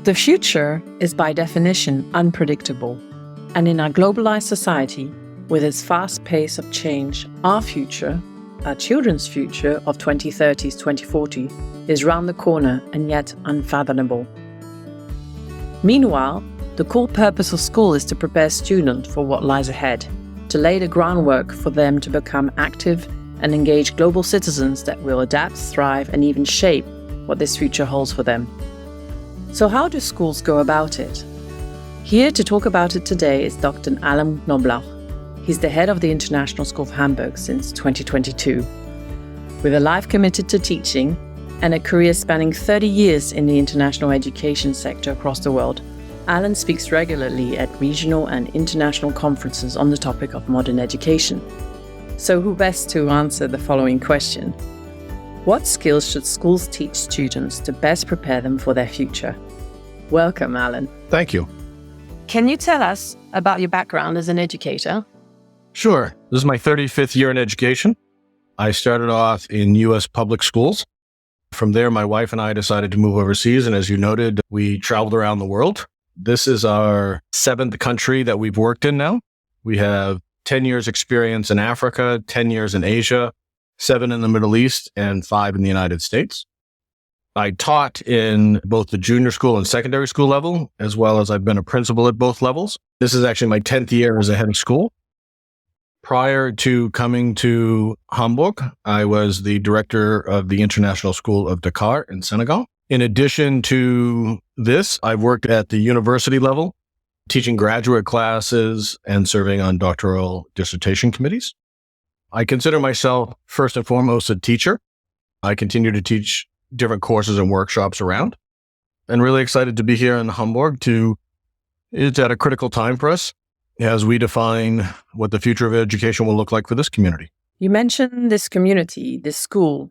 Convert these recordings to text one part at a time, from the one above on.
The future is by definition unpredictable, and in our globalized society, with its fast pace of change, our future, our children's future of 2030s, 2040, is round the corner and yet unfathomable. Meanwhile, the core purpose of school is to prepare students for what lies ahead, to lay the groundwork for them to become active and engaged global citizens that will adapt, thrive, and even shape what this future holds for them. So how do schools go about it? Here to talk about it today is Dr. Alan Knobloch. He's the head of the International School of Hamburg since 2022. With a life committed to teaching and a career spanning 30 years in the international education sector across the world, Alan speaks regularly at regional and international conferences on the topic of modern education. So who best to answer the following question? What skills should schools teach students to best prepare them for their future? Welcome, Alan. Thank you. Can you tell us about your background as an educator? Sure. This is my 35th year in education. I started off in U.S. public schools. From there, my wife and I decided to move overseas. And as you noted, we traveled around the world. This is our 7th country that we've worked in now. We have 10 years experience in Africa, 10 years in Asia, 7 in the Middle East, and 5 in the United States. I taught in both the junior school and secondary school level, as well as I've been a principal at both levels. This is actually my 10th year as a head of school. Prior to coming to Hamburg, I was the director of the International School of Dakar in Senegal. In addition to this, I've worked at the university level, teaching graduate classes and serving on doctoral dissertation committees. I consider myself first and foremost a teacher. I continue to teach different courses and workshops around, and really excited to be here in Hamburg. It's at a critical time for us as we define what the future of education will look like for this community. You mentioned this community, this school.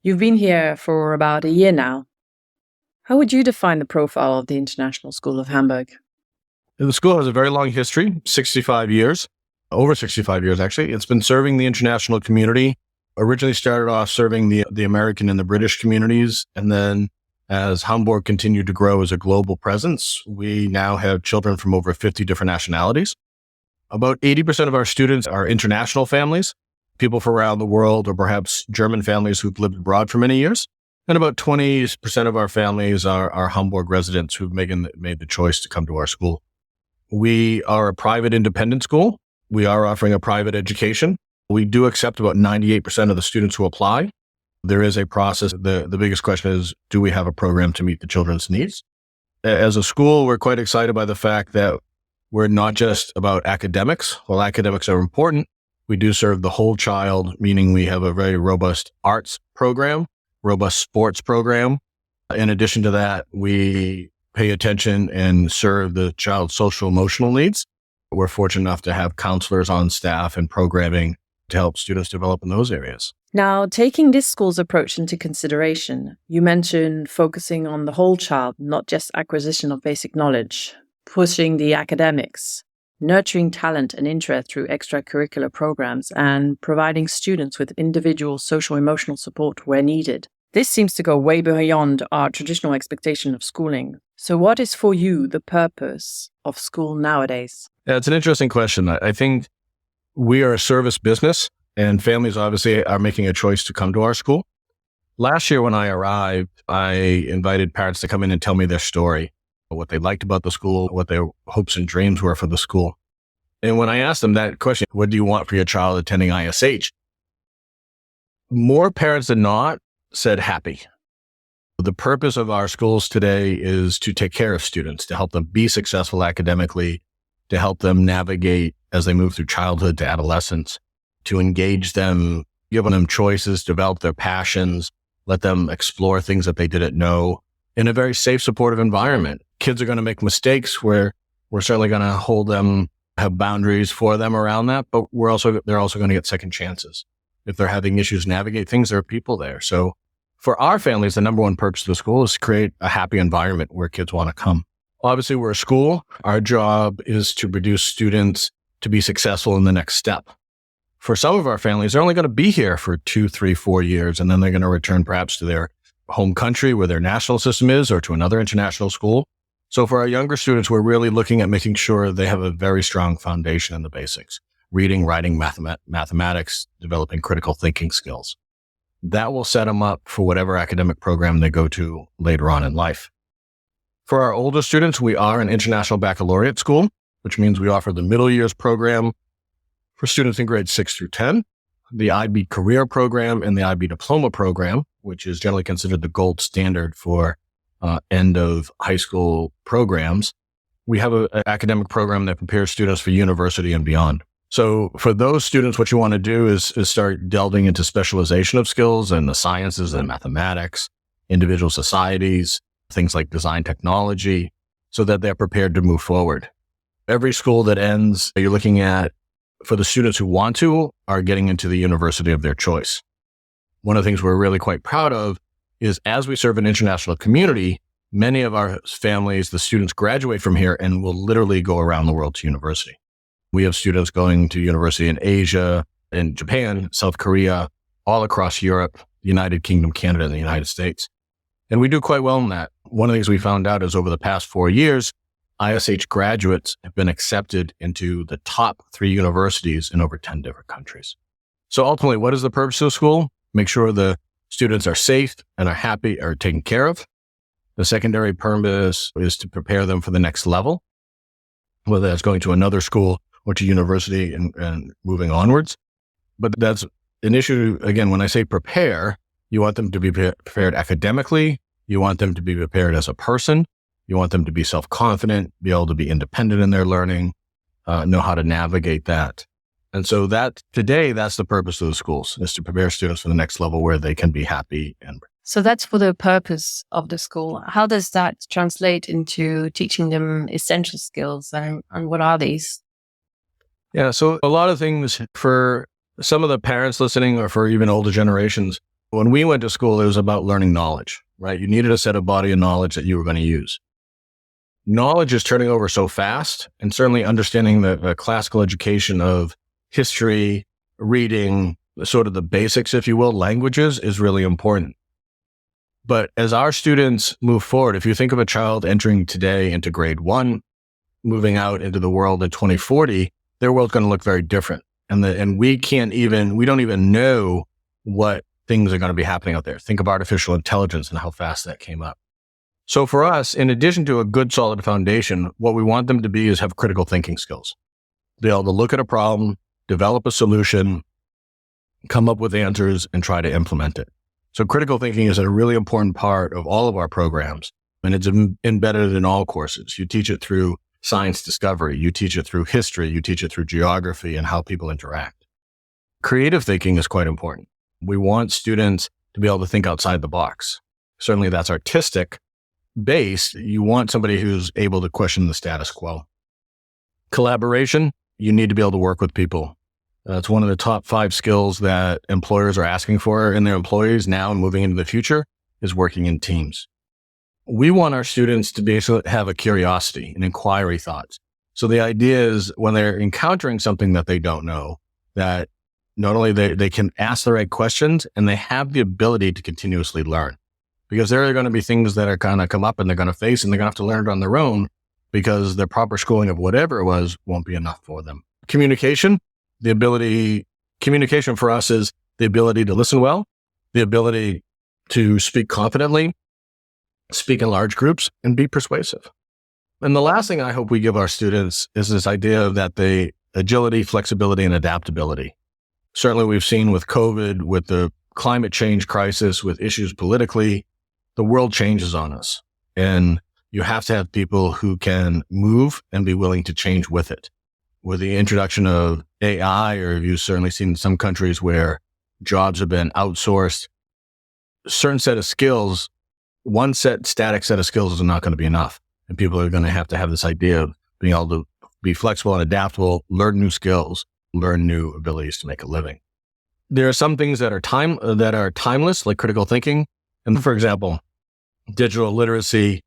You've been here for about a year now. How would you define the profile of the International School of Hamburg? The school has a very long history, 65 years, over 65 years actually. It's been serving the international community. Originally started off serving the American and the British communities, and then as Hamburg continued to grow as a global presence, we now have children from over 50 different nationalities. About 80% of our students are international families, people from around the world, or perhaps German families who've lived abroad for many years. And about 20% of our families are Hamburg residents who've made the choice to come to our school. We are a private independent school. We are offering a private education. We do accept about 98% of the students who apply. There is a process. The biggest question is, do we have a program to meet the children's needs? As a school, we're quite excited by the fact that we're not just about academics. While academics are important, we do serve the whole child, meaning we have a very robust arts program, robust sports program. In addition to that, we pay attention and serve the child's socio-emotional needs. We're fortunate enough to have counselors on staff and programming to help students develop in those areas. Now, taking this school's approach into consideration, you mentioned focusing on the whole child, not just acquisition of basic knowledge, pushing the academics, nurturing talent and interest through extracurricular programs, and providing students with individual social-emotional support where needed. This seems to go way beyond our traditional expectation of schooling. So what is for you the purpose of school nowadays? Yeah, it's an interesting question. I think we are a service business, and families obviously are making a choice to come to our school. Last year when I arrived, I invited parents to come in and tell me their story, what they liked about the school, what their hopes and dreams were for the school. And when I asked them that question, what do you want for your child attending ISH? More parents than not said happy. The purpose of our schools today is to take care of students, to help them be successful academically, to help them navigate as they move through childhood to adolescence, to engage them, give them choices, develop their passions, let them explore things that they didn't know in a very safe, supportive environment. Kids are going to make mistakes where we're certainly going to hold them, have boundaries for them around that, but they're also going to get second chances. If they're having issues navigate things, there are people there. So for our families, the number one purpose of the school is to create a happy environment where kids want to come. Obviously, we're a school. Our job is to produce students to be successful in the next step. For some of our families, they're only going to be here for 2, 3, 4 years, and then they're going to return perhaps to their home country where their national system is or to another international school. So for our younger students, we're really looking at making sure they have a very strong foundation in the basics: reading, writing, mathematics, developing critical thinking skills. That will set them up for whatever academic program they go to later on in life. For our older students, we are an international baccalaureate school, which means we offer the middle years program for students in grades 6 through 10, the IB career program, and the IB diploma program, which is generally considered the gold standard for end of high school programs. We have an academic program that prepares students for university and beyond. So for those students, what you want to do is start delving into specialization of skills in the sciences and mathematics, individual societies, things like design technology, so that they're prepared to move forward. Every school that ends, you're looking at, for the students who want to, are getting into the university of their choice. One of the things we're really quite proud of is, as we serve an international community, many of our families, the students, graduate from here and will literally go around the world to university. We have students going to university in Asia, in Japan, South Korea, all across Europe, the United Kingdom, Canada, and the United States. And we do quite well in that. One of the things we found out is over the past 4 years, ISH graduates have been accepted into the top 3 universities in over 10 different countries. So ultimately, what is the purpose of school? Make sure the students are safe and are happy, are taken care of. The secondary purpose is to prepare them for the next level, whether that's going to another school or to university and moving onwards. But that's an issue. Again, when I say prepare, you want them to be prepared academically. You want them to be prepared as a person. You want them to be self-confident, be able to be independent in their learning, know how to navigate that. And so that's the purpose of the schools, is to prepare students for the next level where they can be happy. So that's for the purpose of the school. How does that translate into teaching them essential skills, and what are these? Yeah, so a lot of things for some of the parents listening, or for even older generations, when we went to school, it was about learning knowledge, right? You needed a set of body of knowledge that you were going to use. Knowledge is turning over so fast, and certainly understanding the classical education of history, reading, sort of the basics, if you will, languages, is really important. But as our students move forward, if you think of a child entering today into grade 1, moving out into the world in 2040, their world's going to look very different. And we don't even know what things are going to be happening out there. Think of artificial intelligence and how fast that came up. So for us, in addition to a good, solid foundation, what we want them to be is have critical thinking skills. Be able to look at a problem, develop a solution, come up with answers, and try to implement it. So critical thinking is a really important part of all of our programs, and it's embedded in all courses. You teach it through science discovery, you teach it through history, you teach it through geography and how people interact. Creative thinking is quite important. We want students to be able to think outside the box. Certainly that's artistic based. You want somebody who's able to question the status quo. Collaboration, you need to be able to work with people. It's one of the top 5 skills that employers are asking for in their employees now and moving into the future, is working in teams. We want our students to basically have a curiosity, an inquiry thoughts. So the idea is when they're encountering something that they don't know, that not only they can ask the right questions, and they have the ability to continuously learn. Because there are going to be things that are going to come up and they're going to face, and they're going to have to learn it on their own, because their proper schooling of whatever it was won't be enough for them. Communication for us is the ability to listen well, the ability to speak confidently, speak in large groups, and be persuasive. And the last thing I hope we give our students is this idea of that agility, flexibility, and adaptability. Certainly we've seen with COVID, with the climate change crisis, with issues politically, the world changes on us. And you have to have people who can move and be willing to change with it. With the introduction of AI, or you've certainly seen in some countries where jobs have been outsourced, a certain set of skills, static set of skills is not going to be enough. And people are going to have this idea of being able to be flexible and adaptable, learn new skills, learn new abilities to make a living. There are some things that are timeless, like critical thinking. And for example, digital literacy,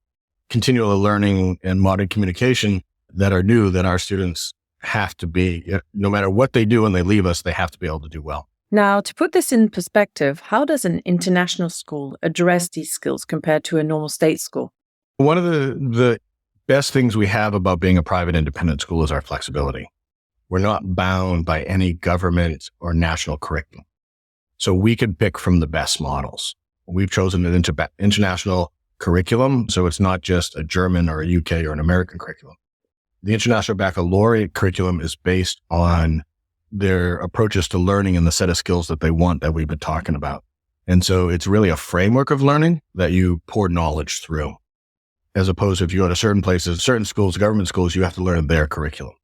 continual learning, and modern communication that are new, that our students have to be, no matter what they do when they leave us, they have to be able to do well. Now, to put this in perspective, how does an international school address these skills compared to a normal state school? One of the best things we have about being a private independent school is our flexibility. We're not bound by any government or national curriculum. So we can pick from the best models. We've chosen an international curriculum, so it's not just a German or a UK or an American curriculum. The International Baccalaureate curriculum is based on their approaches to learning and the set of skills that they want that we've been talking about. And so it's really a framework of learning that you pour knowledge through, as opposed to if you go to certain places, certain schools, government schools, you have to learn their curriculum.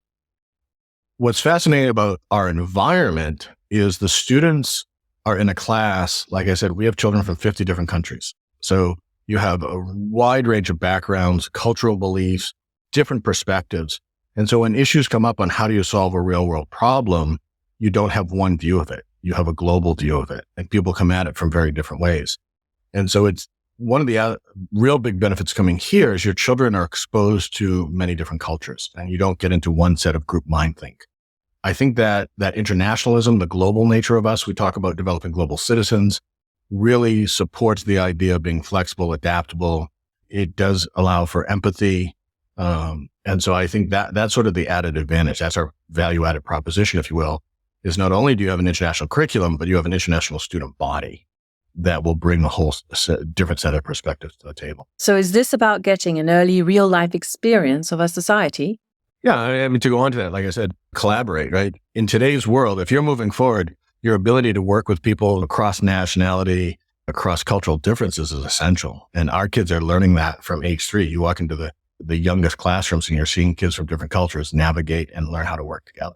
What's fascinating about our environment is the students are in a class. Like I said, we have children from 50 different countries. So you have a wide range of backgrounds, cultural beliefs, different perspectives. And so when issues come up on how do you solve a real world problem, you don't have one view of it. You have a global view of it, and people come at it from very different ways. And so it's one of the real big benefits coming here is your children are exposed to many different cultures, and you don't get into one set of group mind think. I think that internationalism, the global nature of us, we talk about developing global citizens, really supports the idea of being flexible, adaptable. It does allow for empathy. And so I think that's sort of the added advantage. That's our value-added proposition, if you will, is not only do you have an international curriculum, but you have an international student body that will bring a whole different set of perspectives to the table. So is this about getting an early real-life experience of a society? Yeah, I mean, to go on to that, like I said, collaborate, right? In today's world, if you're moving forward, your ability to work with people across nationality, across cultural differences is essential. And our kids are learning that from age 3. You walk into the youngest classrooms and you're seeing kids from different cultures navigate and learn how to work together.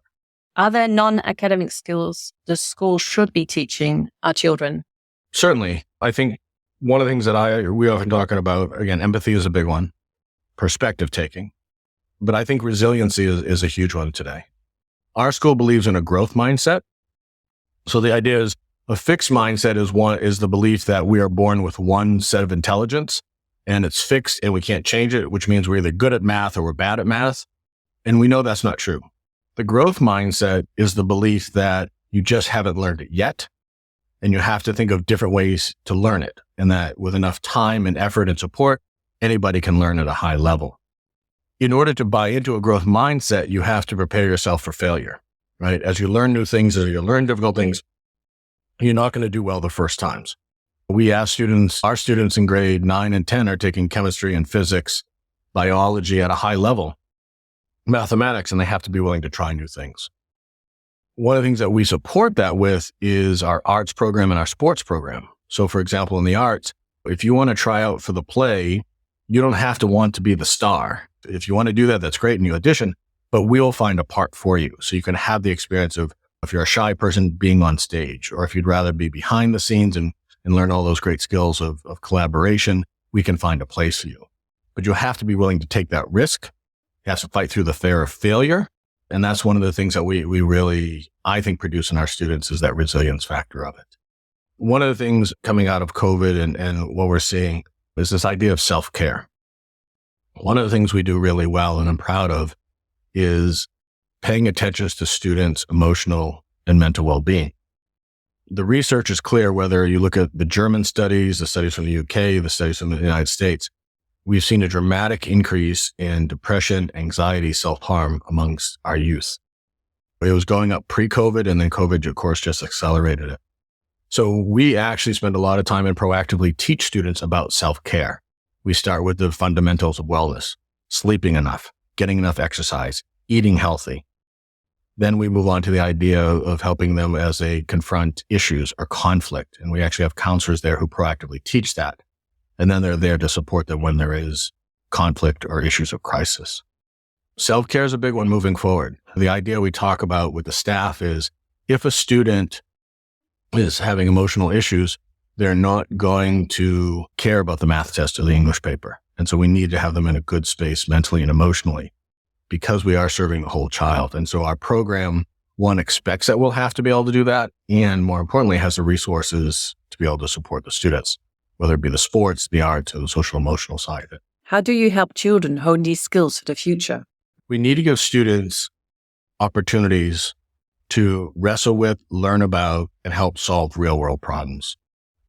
Are there non-academic skills the school should be teaching our children? Certainly. I think one of the things that we often talking about, again, empathy is a big one, perspective taking. But I think resiliency is a huge one today. Our school believes in a growth mindset. So the idea is a fixed mindset is the belief that we are born with one set of intelligence and it's fixed and we can't change it, which means we're either good at math or we're bad at math. And we know that's not true. The growth mindset is the belief that you just haven't learned it yet. And you have to think of different ways to learn it. And that with enough time and effort and support, anybody can learn at a high level. In order to buy into a growth mindset, you have to prepare yourself for failure, right? As you learn new things, as you learn difficult things, you're not going to do well the first times. We ask our students in grade 9 and 10 are taking chemistry and physics, biology at a high level, mathematics, and they have to be willing to try new things. One of the things that we support that with is our arts program and our sports program. So for example, in the arts, if you want to try out for the play, you don't have to want to be the star. If you want to do that, that's great and you audition, but we'll find a part for you. So you can have the experience of, if you're a shy person, being on stage, or if you'd rather be behind the scenes and learn all those great skills of collaboration, we can find a place for you. But you have to be willing to take that risk. You have to fight through the fear of failure. And that's one of the things that we really, I think, produce in our students is that resilience factor of it. One of the things coming out of COVID and what we're seeing is this idea of self-care. One of the things we do really well and I'm proud of is paying attention to students' emotional and mental well-being. The research is clear, whether you look at the German studies, the studies from the UK, the studies from the United States, we've seen a dramatic increase in depression, anxiety, self-harm amongst our youth. It was going up pre-COVID, and then COVID, of course, just accelerated it. So we actually spend a lot of time and proactively teach students about self-care. We start with the fundamentals of wellness, sleeping enough, getting enough exercise, eating healthy. Then we move on to the idea of helping them as they confront issues or conflict. And we actually have counselors there who proactively teach that. And then they're there to support them when there is conflict or issues of crisis. Self-care is a big one moving forward. The idea we talk about with the staff is if a student is having emotional issues, they're not going to care about the math test or the English paper. And so we need to have them in a good space mentally and emotionally because we are serving the whole child. And so our program, one, expects that we'll have to be able to do that. And more importantly, has the resources to be able to support the students, whether it be the sports, the arts, or the social-emotional side of it. How do you help children hone these skills for the future? We need to give students opportunities to wrestle with, learn about, and help solve real world problems.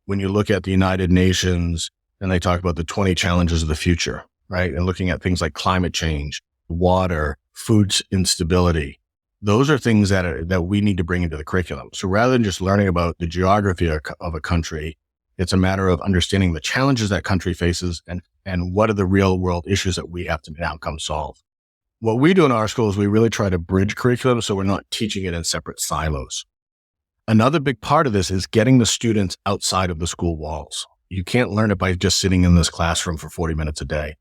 When you look at the United Nations and they talk about the 20 challenges of the future, right? And looking at things like climate change, water, food instability, those are things that we need to bring into the curriculum. So rather than just learning about the geography of a country, it's a matter of understanding the challenges that country faces and what are the real world issues that we have to now come solve. What we do in our school is we really try to bridge curriculum so we're not teaching it in separate silos. Another big part of this is getting the students outside of the school walls. You can't learn it by just sitting in this classroom for 40 minutes a day.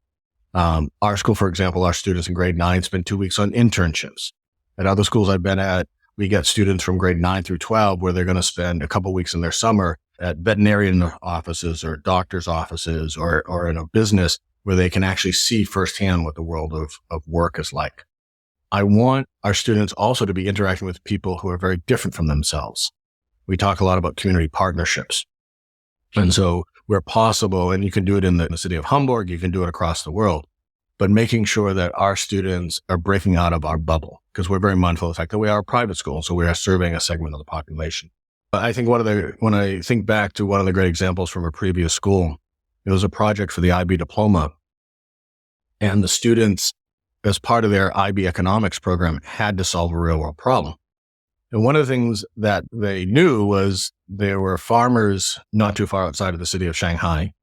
Our school, for example, our students in grade 9 spend 2 weeks on internships. At other schools I've been at, we get students from grade 9 through 12 where they're going to spend a couple weeks in their summer at veterinarian offices or doctor's offices or in a business where they can actually see firsthand what the world of work is like. I want our students also to be interacting with people who are very different from themselves. We talk a lot about community partnerships. And so where possible, and you can do it in the city of Hamburg, you can do it across the world, but making sure that our students are breaking out of our bubble because we're very mindful of the fact that we are a private school. So we are serving a segment of the population. I think when I think back to one of the great examples from a previous school, it was a project for the IB diploma. And the students, as part of their IB economics program, had to solve a real world problem. And one of the things that they knew was there were farmers not too far outside of the city of Shanghai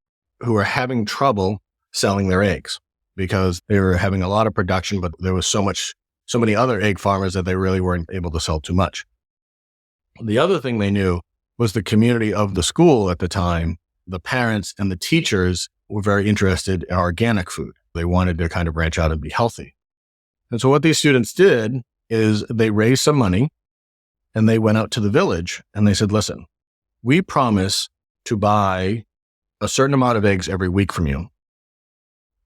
who were having trouble selling their eggs because they were having a lot of production, but there was so many other egg farmers that they really weren't able to sell too much. The other thing they knew was the community of the school at the time, the parents and the teachers were very interested in organic food. They wanted to kind of branch out and be healthy. And so what these students did is they raised some money and they went out to the village and they said, listen, we promise to buy a certain amount of eggs every week from you.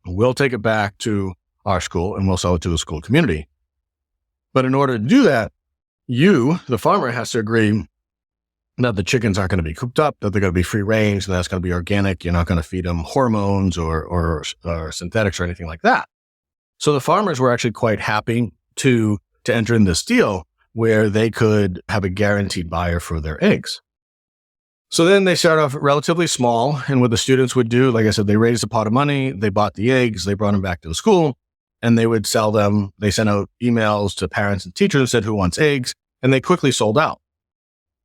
We'll take it back to our school and we'll sell it to the school community. But in order to do that, you, the farmer, has to agree that the chickens aren't going to be cooped up, that they're going to be free range, and that's going to be organic. You're not going to feed them hormones or synthetics or anything like that. So the farmers were actually quite happy to enter in this deal where they could have a guaranteed buyer for their eggs. So then they started off relatively small, and what the students would do, like I said, they raised a pot of money, they bought the eggs, they brought them back to the school, and they would sell them. They sent out emails to parents and teachers and said, who wants eggs? And they quickly sold out.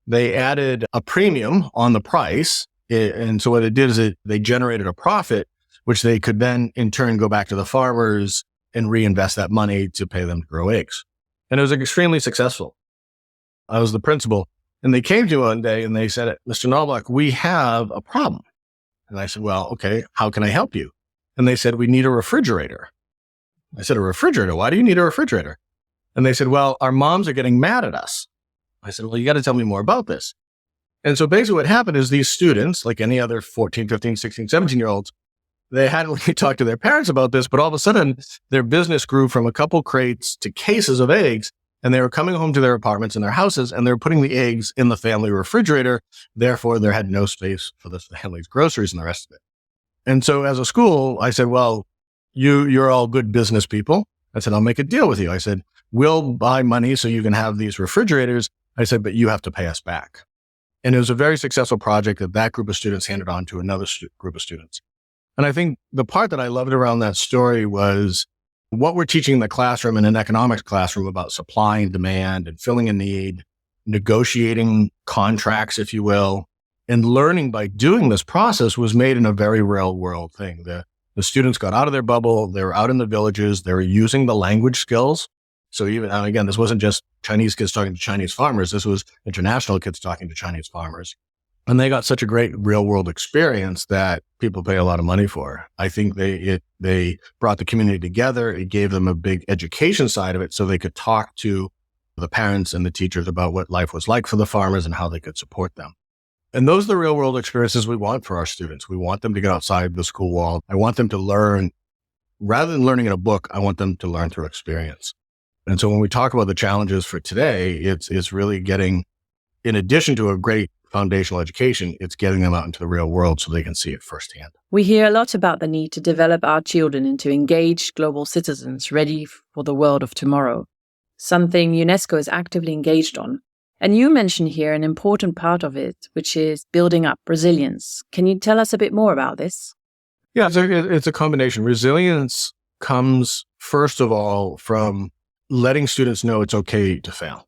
They added a premium on the price. And so what it did is they generated a profit, which they could then in turn go back to the farmers and reinvest that money to pay them to grow eggs. And it was extremely successful. I was the principal, and they came to me one day and they said, Mr. Knobloch, we have a problem. And I said, well, okay, how can I help you? And they said, we need a refrigerator. I said, a refrigerator? Why do you need a refrigerator? And they said, well, our moms are getting mad at us. I said, well, you got to tell me more about this. And so basically what happened is these students, like any other 14, 15, 16, 17-year-olds, they hadn't really talked to their parents about this, but all of a sudden their business grew from a couple crates to cases of eggs, and they were coming home to their apartments and their houses, and they were putting the eggs in the family refrigerator. Therefore, there had no space for the family's groceries and the rest of it. And so as a school, I said, well, you're all good business people. I said, I'll make a deal with you. I said, we'll buy money so you can have these refrigerators. I said, but you have to pay us back. And it was a very successful project that group of students handed on to another group of students. And I think the part that I loved around that story was what we're teaching in the classroom, in an economics classroom, about supply and demand and filling a need, negotiating contracts, if you will, and learning by doing this process was made in a very real world thing. The students got out of their bubble. They were out in the villages. They were using the language skills. So even, and again, this wasn't just Chinese kids talking to Chinese farmers. This was international kids talking to Chinese farmers. And they got such a great real world experience that people pay a lot of money for. I think they brought the community together. It gave them a big education side of it so they could talk to the parents and the teachers about what life was like for the farmers and how they could support them. And those are the real world experiences we want for our students. We want them to get outside the school wall. I want them to learn, rather than learning in a book, I want them to learn through experience. And so when we talk about the challenges for today, it's really getting, in addition to a great foundational education, it's getting them out into the real world so they can see it firsthand. We hear a lot about the need to develop our children into engaged global citizens ready for the world of tomorrow. something UNESCO is actively engaged on. And you mention here an important part of it, which is building up resilience. Can you tell us a bit more about this? Yeah, it's a combination. Resilience comes, first of all, from letting students know it's okay to fail.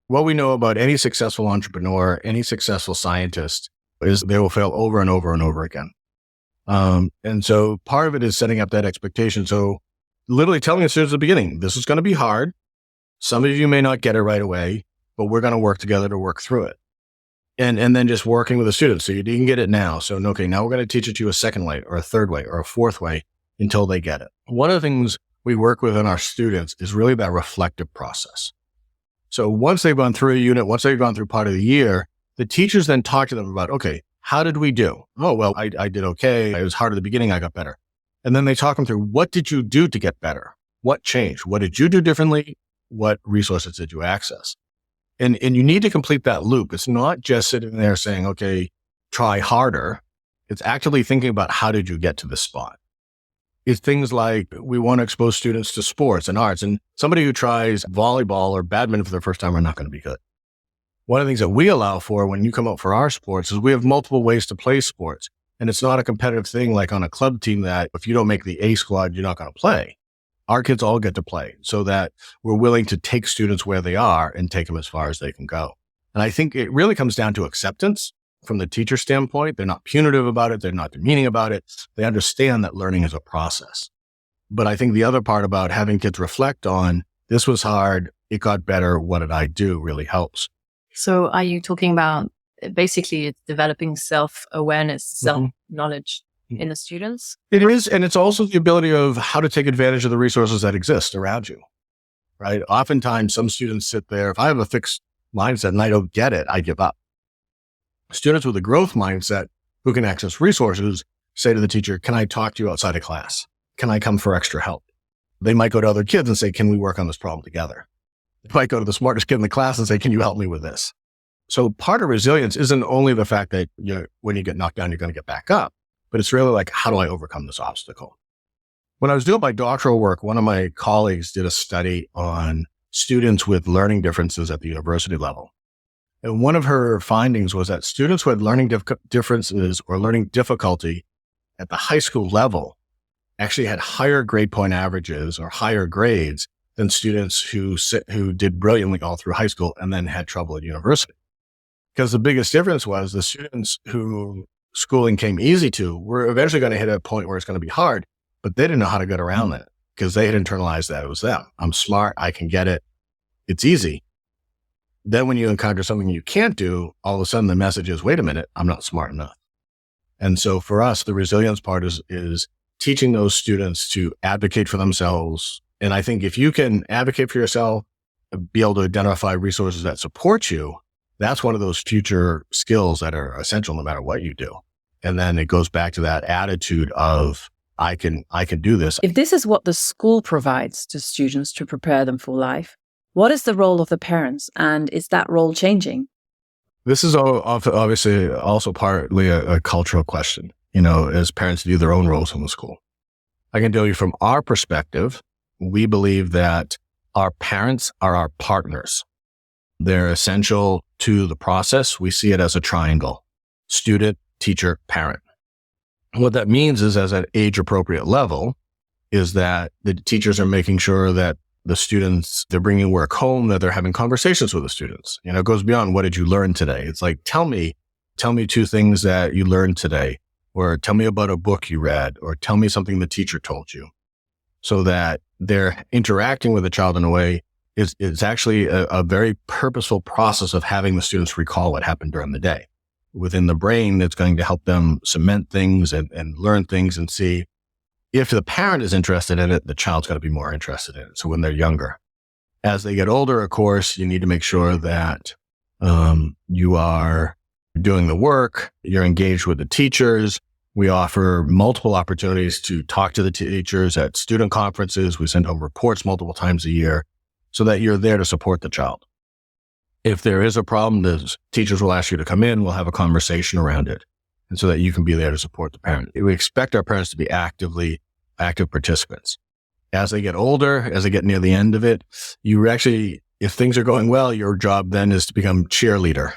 What we know about any successful entrepreneur, any successful scientist, is they will fail over and over and over again. And so part of it is setting up that expectation. So literally telling the students at the beginning, this is going to be hard. Some of you may not get it right away, but we're going to work together to work through it. And then just working with the students. So you can get it now. So, okay, now we're going to teach it to you a second way or a third way or a fourth way until they get it. One of the things we work with in our students is really that reflective process. So once they've gone through a unit, once they've gone through part of the year, the teachers then talk to them about, okay, how did we do? Oh, well, I did okay. It was hard at the beginning. I got better. And then they talk them through, what did you do to get better? What changed? What did you do differently? What resources did you access? And you need to complete that loop. It's not just sitting there saying, okay, try harder. It's actively thinking about how did you get to this spot? It's things like we want to expose students to sports and arts. And somebody who tries volleyball or badminton for the first time are not going to be good. One of the things that we allow for when you come out for our sports is we have multiple ways to play sports. And it's not a competitive thing like on a club team that if you don't make the A squad, you're not going to play. Our kids all get to play so that we're willing to take students where they are and take them as far as they can go. And I think it really comes down to acceptance from the teacher standpoint. They're not punitive about it. They're not demeaning about it. They understand that learning is a process. But I think the other part about having kids reflect on, this was hard, it got better, what did I do, really helps. So are you talking about basically it's developing self-awareness, self-knowledge in the students? It is. And it's also the ability of how to take advantage of the resources that exist around you, right? Oftentimes some students sit there, if I have a fixed mindset and I don't get it, I give up. Students with a growth mindset who can access resources say to the teacher, can I talk to you outside of class? Can I come for extra help? They might go to other kids and say, can we work on this problem together? They might go to the smartest kid in the class and say, can you help me with this? So part of resilience isn't only the fact that when you get knocked down, you're going to get back up, but it's really like, how do I overcome this obstacle? When I was doing my doctoral work, one of my colleagues did a study on students with learning differences at the university level. And one of her findings was that students who had learning differences or learning difficulty at the high school level actually had higher grade point averages or higher grades than students who did brilliantly all through high school and then had trouble at university. Because the biggest difference was the students who schooling came easy to were eventually going to hit a point where it's going to be hard, but they didn't know how to get around it because they had internalized that it was them. I'm smart. I can get it. It's easy. Then when you encounter something you can't do, all of a sudden the message is, wait a minute, I'm not smart enough. And so for us, the resilience part is teaching those students to advocate for themselves. And I think if you can advocate for yourself, be able to identify resources that support you, that's one of those future skills that are essential no matter what you do. And then it goes back to that attitude of, I can do this. If this is what the school provides to students to prepare them for life, what is the role of the parents, and is that role changing? This is obviously also partly a cultural question, as parents view their own roles in the school. I can tell you from our perspective, we believe that our parents are our partners. They're essential to the process. We see it as a triangle: student, teacher, parent. What that means is, as an age-appropriate level, is that the teachers are making sure that the students, they're bringing work home, that they're having conversations with the students. It goes beyond, what did you learn today? It's like, tell me 2 things that you learned today, or tell me about a book you read, or tell me something the teacher told you, so that they're interacting with the child in a way is actually a very purposeful process of having the students recall what happened during the day. Within the brain, that's going to help them cement things and learn things and see. If the parent is interested in it, the child's going to be more interested in it. So when they're younger, as they get older, of course, you need to make sure that you are doing the work, you're engaged with the teachers. We offer multiple opportunities to talk to the teachers at student conferences. We send home reports multiple times a year so that you're there to support the child. If there is a problem, the teachers will ask you to come in. We'll have a conversation around it, and so that you can be there to support the parent. We expect our parents to be active participants. As they get older, as they get near the end of it, you actually, if things are going well, your job then is to become cheerleader,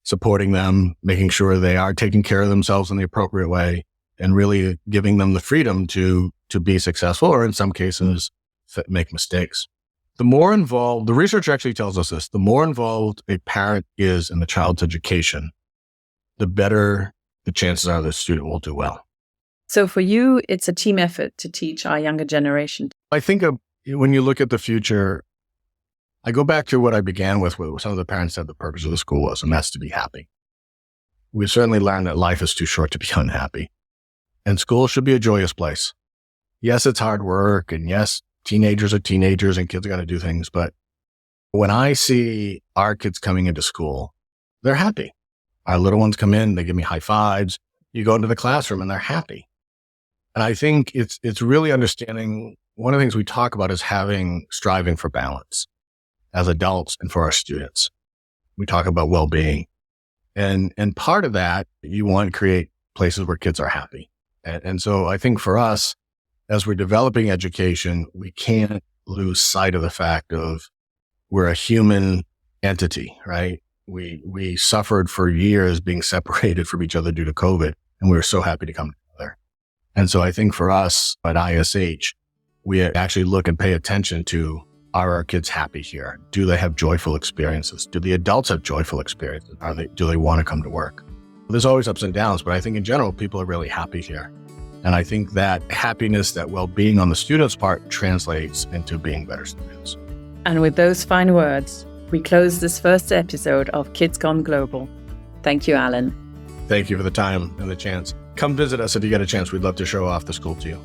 supporting them, making sure they are taking care of themselves in the appropriate way, and really giving them the freedom to be successful, or in some cases, make mistakes. The more involved, the research actually tells us this, the more involved a parent is in the child's education, the better the chances are the student will do well. So for you, it's a team effort to teach our younger generation. I think when you look at the future, I go back to what I began with some of the parents said the purpose of the school was, and that's to be happy. We've certainly learned that life is too short to be unhappy. And school should be a joyous place. Yes, it's hard work, and yes, teenagers are teenagers and kids got to do things. But when I see our kids coming into school, they're happy. Our little ones come in, they give me high fives. You go into the classroom and they're happy. And I think it's really understanding, one of the things we talk about is striving for balance as adults and for our students. We talk about well-being. And part of that, you want to create places where kids are happy. And so I think for us, as we're developing education, we can't lose sight of the fact of we're a human entity, right? We suffered for years being separated from each other due to COVID, and we were so happy to come together. And so I think for us at ISH, we actually look and pay attention to, are our kids happy here? Do they have joyful experiences? Do the adults have joyful experiences? Do they want to come to work? There's always ups and downs, but I think in general, people are really happy here. And I think that happiness, that well-being on the students' part translates into being better students. And with those fine words, we close this first episode of Kids Gone Global. Thank you, Alan. Thank you for the time and the chance. Come visit us if you get a chance. We'd love to show off the school to you.